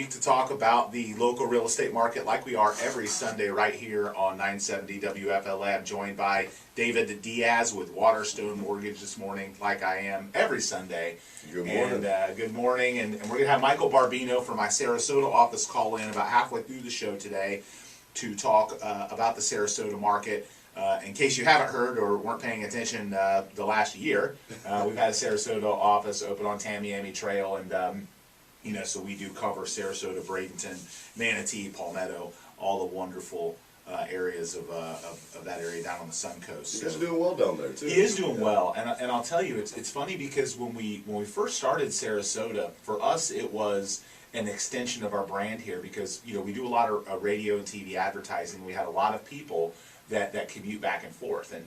week to talk about the local real estate market like we are every Sunday right here on 970 WFLA. I'm joined by David Diaz with Waterstone Mortgage this morning, like I am every Sunday. Good morning. And good morning. And we're going to have Michael Barbino from my Sarasota office call in about halfway through the show today to talk about the Sarasota market. In case you haven't heard or weren't paying attention the last year, we've had a Sarasota office open on Tamiami Trail, and so we do cover Sarasota, Bradenton, Manatee, Palmetto, all the wonderful areas of that area down on the Sun Coast. You guys are doing well down there too. He is doing well, and I'll tell you, it's funny because when we first started Sarasota, for us it was an extension of our brand here because we do a lot of radio and TV advertising. We had a lot of people that commute back and forth, and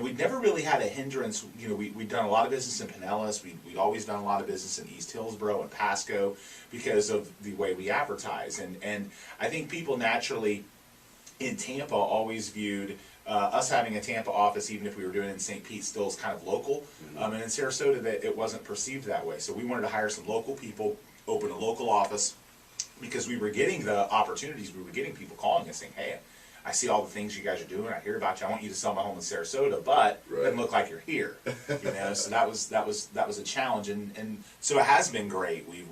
we'd never really had a hindrance. We'd done a lot of business in Pinellas. We'd always done a lot of business in East Hillsboro and Pasco because of the way we advertise, and I think people naturally in Tampa always viewed us having a Tampa office, even if we were doing it in St. Pete, still as kind of local. And in Sarasota, that it wasn't perceived that way. So we wanted to hire some local people, open a local office, because we were getting the opportunities. We were getting people calling us saying, "Hey, I see all the things you guys are doing. I hear about you. I want you to sell my home in Sarasota, but it doesn't look like you're here." So that was a challenge, and so it has been great. We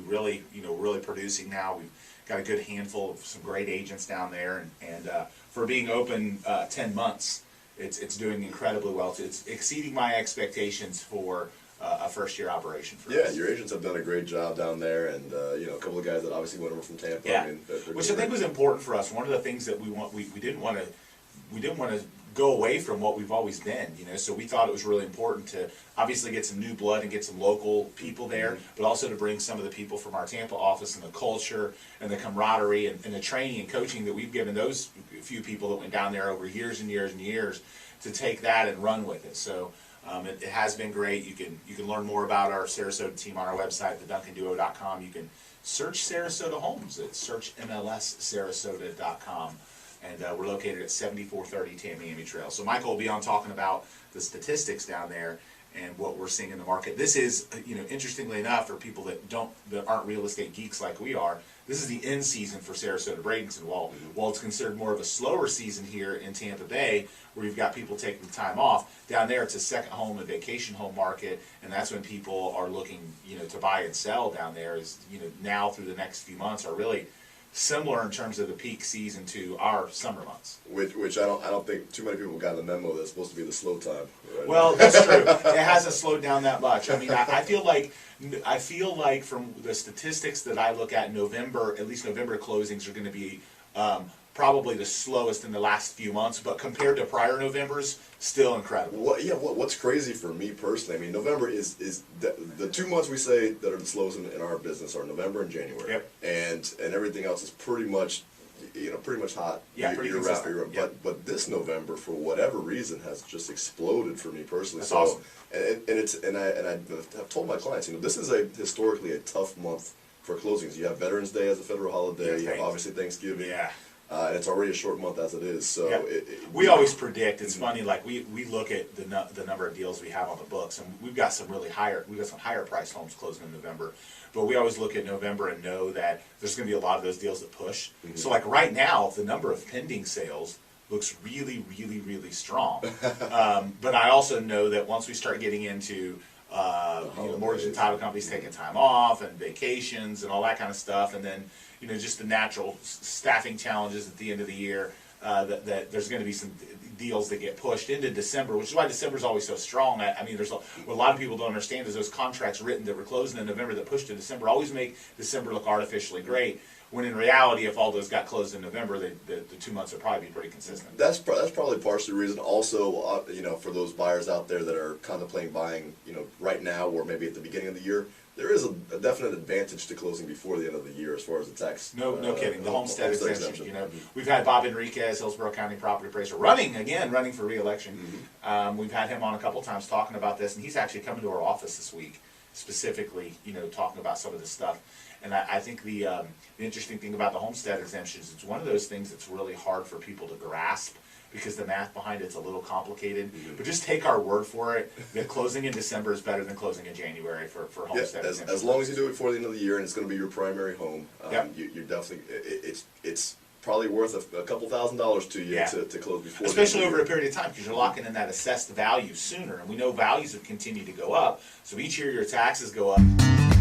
really really producing now. We've got a good handful of some great agents down there, and for being open 10 months, it's doing incredibly well. It's exceeding my expectations for a first-year operation for us. Yeah, your agents have done a great job down there, and a couple of guys that obviously went over from Tampa. Yeah, I mean, which I think was important for us. One of the things that we didn't want to go away from what we've always been. So we thought it was really important to obviously get some new blood and get some local people there, but also to bring some of the people from our Tampa office and the culture and the camaraderie and the training and coaching that we've given those few people that went down there over years and years and years to take that and run with it. So. It has been great. You can learn more about our Sarasota team on our website, theduncanduo.com. You can search Sarasota Homes at searchmlssarasota.com. And we're located at 7430 Tamiami Trail. So Michael will be on talking about the statistics down there and what we're seeing in the market. This is, interestingly enough, for people that aren't real estate geeks like we are, this is the end season for Sarasota Bradenton. While it's considered more of a slower season here in Tampa Bay, where you've got people taking time off, down there it's a second home and vacation home market, and that's when people are looking, to buy and sell down there. Is now through the next few months are really similar in terms of the peak season to our summer months. Which I don't think too many people got the memo that's supposed to be the slow time. Right? Well, that's true. It hasn't slowed down that much. I mean, I feel like from the statistics that I look at, November, at least November closings are going to be probably the slowest in the last few months, but compared to prior Novembers, still incredible. What's crazy for me personally, I mean, November is the 2 months we say that are the slowest in our business are November and January. Yep. And everything else is pretty much hot. Yeah, pretty consistent. Year-round. Yep. But this November, for whatever reason, has just exploded for me personally. That's so awesome. And I've told my clients, this is historically a tough month for closings. You have Veterans Day as a federal holiday. You have obviously Thanksgiving. Yeah. And it's already a short month as it is. So we always predict. It's funny. Like we look at the number of deals we have on the books, and we've got some higher priced homes closing in November. But we always look at November and know that there's going to be a lot of those deals that push. So like right now, the number of pending sales looks really, really, really strong. But I also know that once we start getting into mortgage and title companies taking time off and vacations and all that kind of stuff, and then just the natural staffing challenges at the end of the year, that there's going to be some deals that get pushed into December, which is why December is always so strong. I mean, what a lot of people don't understand is those contracts written that were closing in November that pushed to December always make December look artificially great, when in reality, if all those got closed in November, the 2 months would probably be pretty consistent. That's probably partially the reason. Also, for those buyers out there that are contemplating buying, right now or maybe at the beginning of the year, there is a definite advantage to closing before the end of the year as far as the tax. No kidding. The homestead exemption. We've had Bob Enriquez, Hillsborough County property appraiser, running for re-election. We've had him on a couple times talking about this, and he's actually coming to our office this week, specifically, talking about some of this stuff. And I think the interesting thing about the homestead exemptions, it's one of those things that's really hard for people to grasp because the math behind it's a little complicated. But just take our word for it that closing in December is better than closing in January for homestead. Yeah, as long as you do it before the end of the year and it's going to be your primary home, Yep. you're definitely it's probably worth a couple $1,000s to you Yeah. to close before. Especially the end over of a the year. period of time, because you're locking in that assessed value sooner, and we know values have continued to go up. So each year your taxes go up.